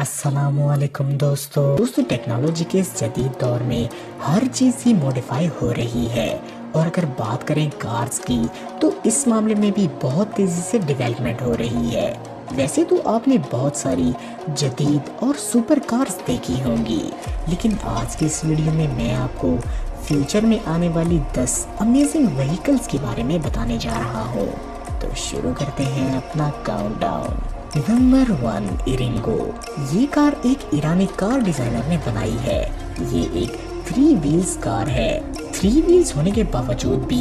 अस्सलाम वालेकुम दोस्तों टेक्नोलॉजी के इस जदीद दौर में हर चीज़ ही मॉडिफाई हो रही है। और अगर बात करें कार्स की तो इस मामले में भी बहुत तेज़ी से डेवलपमेंट हो रही है। वैसे तो आपने बहुत सारी जदीद और सुपर कार्स देखी होंगी, लेकिन आज की इस वीडियो में मैं आपको फ्यूचर में आने वाली 10 अमेजिंग व्हीकल्स के बारे में बताने जा रहा हूँ। तो शुरू करते हैं अपना काउंटडाउन। नंबर 1, इरिंगो। ये कार एक ईरानी कार डिजाइनर ने बनाई है। ये एक 3 व्हील्स कार है। 3 व्हील्स होने के बावजूद भी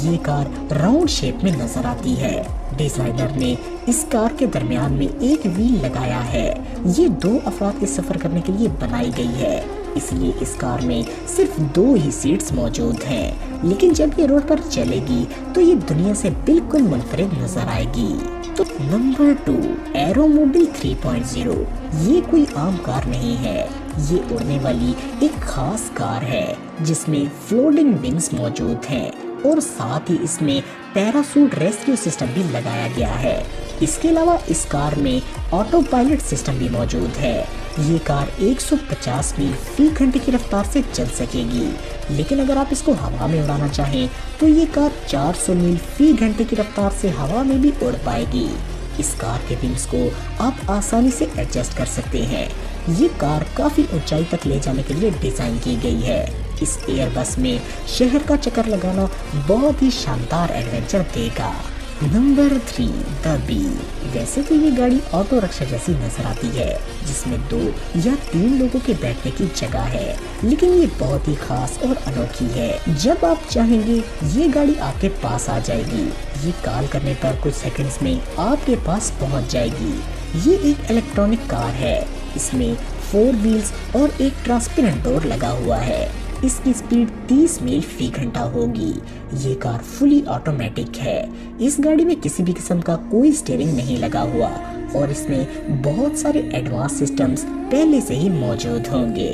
ये कार राउंड शेप में नजर आती है। डिजाइनर ने इस कार के दरमियान में एक व्हील लगाया है। ये 2 अफराद के सफर करने के लिए बनाई गई है, इसलिए इस कार में सिर्फ 2 ही सीट्स मौजूद हैं। लेकिन जब ये रोड पर चलेगी तो ये दुनिया से बिल्कुल मुनफरिद नजर आएगी। तो नंबर 2, एरोमोबिल 3.0। ये कोई आम कार नहीं है, ये उड़ने वाली एक खास कार है जिसमें फ्लोटिंग विंग्स मौजूद हैं और साथ ही इसमें पैराशूट रेस्क्यू सिस्टम भी लगाया गया है। इसके अलावा इस कार में ऑटो पायलट सिस्टम भी मौजूद है। ये कार 150 मील फी घंटे की रफ्तार से चल सकेगी, लेकिन अगर आप इसको हवा में उड़ाना चाहें तो ये कार 400 मील फी घंटे की रफ्तार से हवा में भी उड़ पाएगी। इस कार के विंग्स को आप आसानी से एडजस्ट कर सकते हैं। ये कार काफी ऊंचाई तक ले जाने के लिए डिजाइन की गई है। इस एयरबस में शहर का चक्कर लगाना बहुत ही शानदार एडवेंचर देगा। Number 3, the B. वैसे तो ये गाड़ी ऑटो रिक्शा जैसी नजर आती है, जिसमें 2 या 3 लोगों के बैठने की जगह है, लेकिन ये बहुत ही खास और अनोखी है। जब आप चाहेंगे ये गाड़ी आपके पास आ जाएगी। ये कॉल करने पर कुछ सेकंड्स में आपके पास पहुंच जाएगी। ये एक इलेक्ट्रॉनिक कार है। इसमें 4 व्हील्स और एक ट्रांसपेरेंट डोर लगा हुआ है। इसकी स्पीड 30 मील फी घंटा होगी। ये कार फुली ऑटोमेटिक है। इस गाड़ी में किसी भी किस्म का कोई स्टीयरिंग नहीं लगा हुआ और इसमें बहुत सारे एडवांस सिस्टम्स पहले से ही मौजूद होंगे।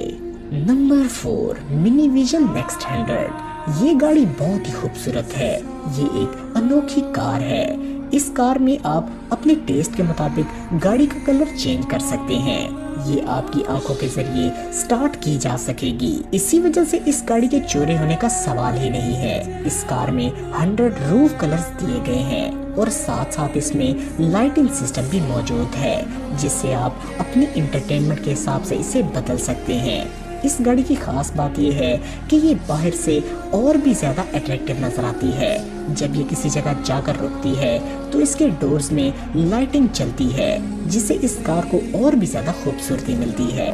Number 4, mini vision next 100। ये गाड़ी बहुत ही खूबसूरत है। ये एक अनोखी कार है। इस कार में आप अपने टेस्ट के मुताबिक गाड़ी का कलर चेंज कर सकते हैं। ये आपकी आंखों के जरिए स्टार्ट की जा सकेगी। इसी वजह से इस गाड़ी के चोरी होने का सवाल ही नहीं है। इस कार में 100 रूफ कलर्स दिए गए हैं और साथ साथ इसमें लाइटिंग सिस्टम भी मौजूद है, जिससे आप अपनी इंटरटेनमेंट के हिसाब से इसे बदल सकते हैं। इस गाड़ी की खास बात यह है कि ये बाहर से और भी ज्यादा अट्रैक्टिव नजर आती है। जब ये किसी जगह जाकर रुकती है तो इसके डोर्स में लाइटिंग चलती है, जिससे इस कार को और भी ज्यादा खूबसूरती मिलती है।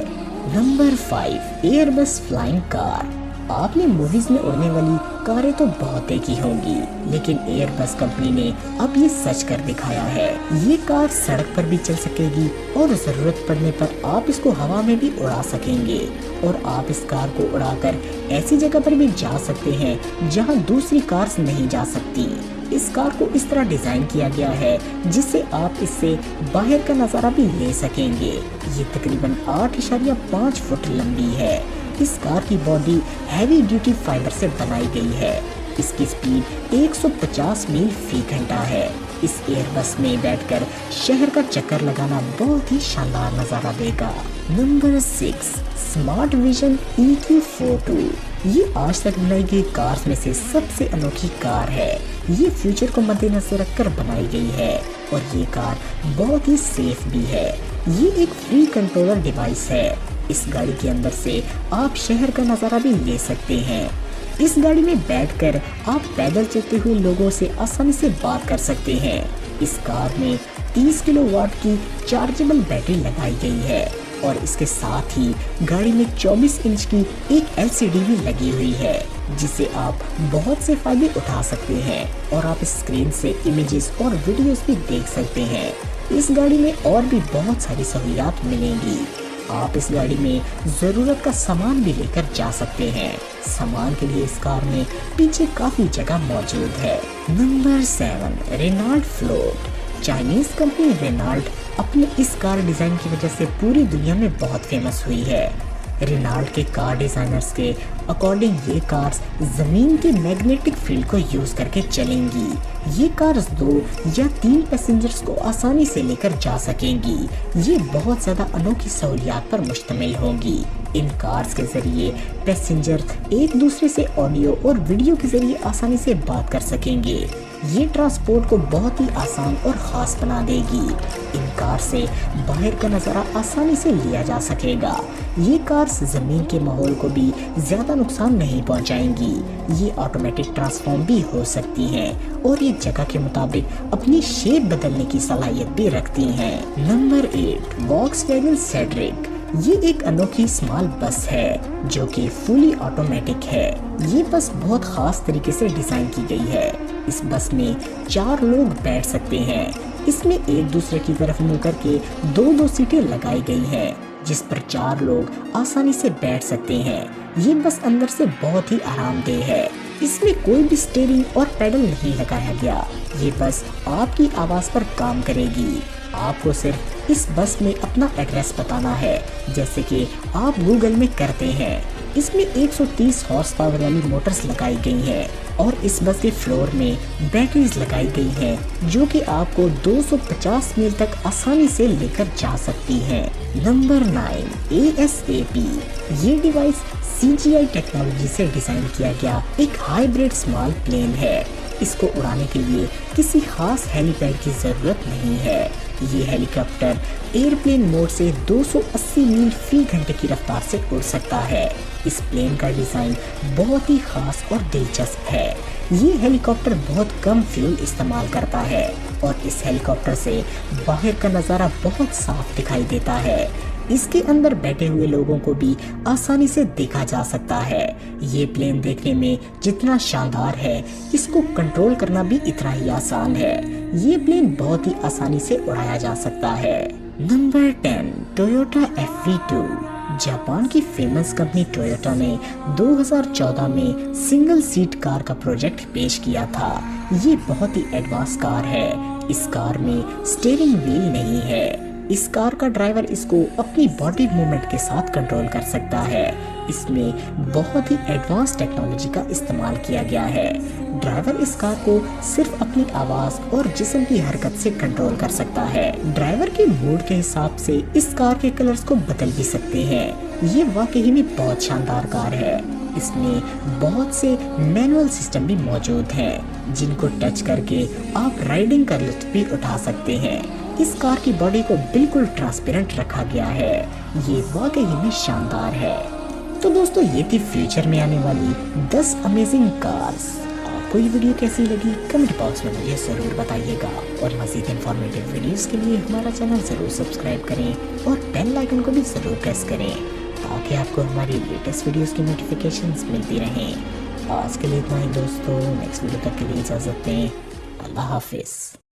Number 5, Airbus flying car. आपने मूवीज में उड़ने वाली कारें तो बहुत देखी होंगी, लेकिन एयरबस कंपनी ने अब ये सच कर दिखाया है। ये कार सड़क पर भी चल सकेगी और जरूरत पड़ने पर आप इसको हवा में भी उड़ा सकेंगे और आप इस कार को उड़ाकर ऐसी जगह पर भी जा सकते हैं जहां दूसरी कार्स नहीं जा सकती। इस कार को इस तरह डिजाइन किया गया है जिससे आप इससे बाहर का नजारा भी ले सकेंगे। ये तकरीबन 8.5 फुट लंबी है। इस कार की बॉडी हैवी ड्यूटी फाइबर से बनाई गई है। इसकी स्पीड 150 मील फी घंटा है। इस एयरबस में बैठकर शहर का चक्कर लगाना बहुत ही शानदार नजारा देगा। Number 6, smart vision EQ42। ये आज तक बनाई गई कार्स में से सबसे अनोखी कार है। ये फ्यूचर को मद्देनजर रखकर बनाई गई है और ये कार बहुत ही सेफ भी है। ये एक फ्री कंट्रोलर डिवाइस है। इस गाड़ी के अंदर से आप शहर का नजारा भी ले सकते हैं। इस गाड़ी में बैठकर आप पैदल चलते हुए लोगों से आसानी से बात कर सकते हैं। इस कार में 30 किलोवाट की चार्जेबल बैटरी लगाई गई है और इसके साथ ही गाड़ी में 24 इंच की एक LCD भी लगी हुई है, जिससे आप बहुत से फायदे उठा सकते हैं और आप इस स्क्रीन से इमेजेस और वीडियोस भी देख सकते हैं। इस गाड़ी में और भी बहुत सारी सहूलियात मिलेंगी। आप इस गाड़ी में जरूरत का सामान भी लेकर जा सकते हैं। सामान के लिए इस कार में पीछे काफी जगह मौजूद है। Number 7, Renault float. Chinese company Renault अपने इस कार डिजाइन की वजह से पूरी दुनिया में बहुत फेमस हुई है। रेनॉल्ट के कार डिजाइनर्स के अकॉर्डिंग ये कार्स जमीन के मैग्नेटिक फील्ड को यूज करके चलेंगी। ये कार्स 2 या 3 पैसेंजर्स को आसानी से लेकर जा सकेंगी। ये बहुत ज्यादा अनोखी सहूलियात पर मुश्तमिल होंगी। इन कार्स के जरिए पैसेंजर एक दूसरे से ऑडियो और वीडियो के जरिए आसानी से बात कर सकेंगे। ये ट्रांसपोर्ट को बहुत ही आसान और खास बना देगी। इन कार से बाहर का नज़ारा आसानी से लिया जा सकेगा। ये कार्स ज़मीन के माहौल को भी ज़्यादा नुकसान नहीं पहुंचाएंगी। ये ऑटोमेटिक ट्रांसफॉर्म भी हो सकती हैं और ये जगह के मुताबिक अपनी शेप बदलने की सलाहियत भी रखती हैं। Number 8, Volkswagen Cedric. ये एक अनोखी स्मॉल बस है जो कि फुली ऑटोमेटिक है। ये बस बहुत खास तरीके से डिजाइन की गई है। इस बस में 4 लोग बैठ सकते हैं। इसमें एक दूसरे की तरफ मुंह करके 2-2 सीटें लगाई गई हैं जिस पर 4 लोग आसानी से बैठ सकते हैं। ये बस अंदर से बहुत ही आरामदेह है। इसमें कोई भी स्टीयरिंग और पेडल नहीं लगाया गया। ये बस आपकी आवाज पर काम करेगी। आपको सिर्फ इस बस में अपना एड्रेस बताना है जैसे कि आप गूगल में करते हैं। इसमें 130 हॉर्स पावर वाली मोटर्स लगाई गई हैं और इस बस के फ्लोर में बैटरीज लगाई गई हैं जो कि आपको 250 मील तक आसानी से लेकर जा सकती हैं। Number 9, ASAP। ये डिवाइस CGI टेक्नोलॉजी से डिजाइन किया गया एक हाइब्रिड स्मॉल प्लेन है। इसको उड़ाने के लिए किसी खास हेलीपैड की जरूरत नहीं है। ये हेलीकॉप्टर एयरप्लेन मोड से 280 मील फी घंटे की रफ्तार से उड़ सकता है। इस प्लेन का डिजाइन बहुत ही खास और दिलचस्प है। ये हेलीकॉप्टर बहुत कम फ्यूल इस्तेमाल करता है और इस हेलीकॉप्टर से बाहर का नज़ारा बहुत साफ दिखाई देता है। इसके अंदर बैठे हुए लोगों को भी आसानी से देखा जा सकता है। ये प्लेन देखने में जितना शानदार है, इसको कंट्रोल करना भी इतना ही आसान है। ये प्लेन बहुत ही आसानी से उड़ाया जा सकता है। Number 10, Toyota FV2। जापान की फेमस कंपनी टोयोटा ने 2014 में सिंगल सीट कार का प्रोजेक्ट पेश किया था। ये बहुत ही एडवांस कार है। इस कार में स्टीयरिंग व्हील नहीं है। इस कार का ड्राइवर इसको अपनी बॉडी मूवमेंट के साथ कंट्रोल कर सकता है। इसमें बहुत ही एडवांस टेक्नोलॉजी का इस्तेमाल किया गया है। ड्राइवर इस कार को सिर्फ अपनी आवाज और जिस्म की हरकत से कंट्रोल कर सकता है। ड्राइवर के मूड के हिसाब से इस कार के कलर्स को बदल भी सकते हैं। ये वाकई में बहुत शानदार कार है। इसमें बहुत से मैनुअल सिस्टम भी मौजूद हैं जिनको टच करके आप राइडिंग का लुत्फ भी उठा सकते हैं। इस कार की बॉडी को बिल्कुल ट्रांसपेरेंट रखा गया है। ये वाकई में शानदार है। तो दोस्तों, ये थी फ्यूचर में आने वाली 10 अमेजिंग कार्स। आपको ये वीडियो कैसी लगी कमेंट बॉक्स में मुझे जरूर बताइएगा और मज़ीद इंफॉर्मेटिव वीडियोस के लिए हमारा चैनल जरूर सब्सक्राइब करें और बेल आइकन को भी जरूर प्रेस करें ताकि आपको हमारी लेटेस्ट वीडियोस की नोटिफिकेशंस मिलती रहें। आज के लिए इतना ही दोस्तों, नेक्स्ट वीडियो तक के लिए इजाज़त दें। अल्लाह हाफिज़।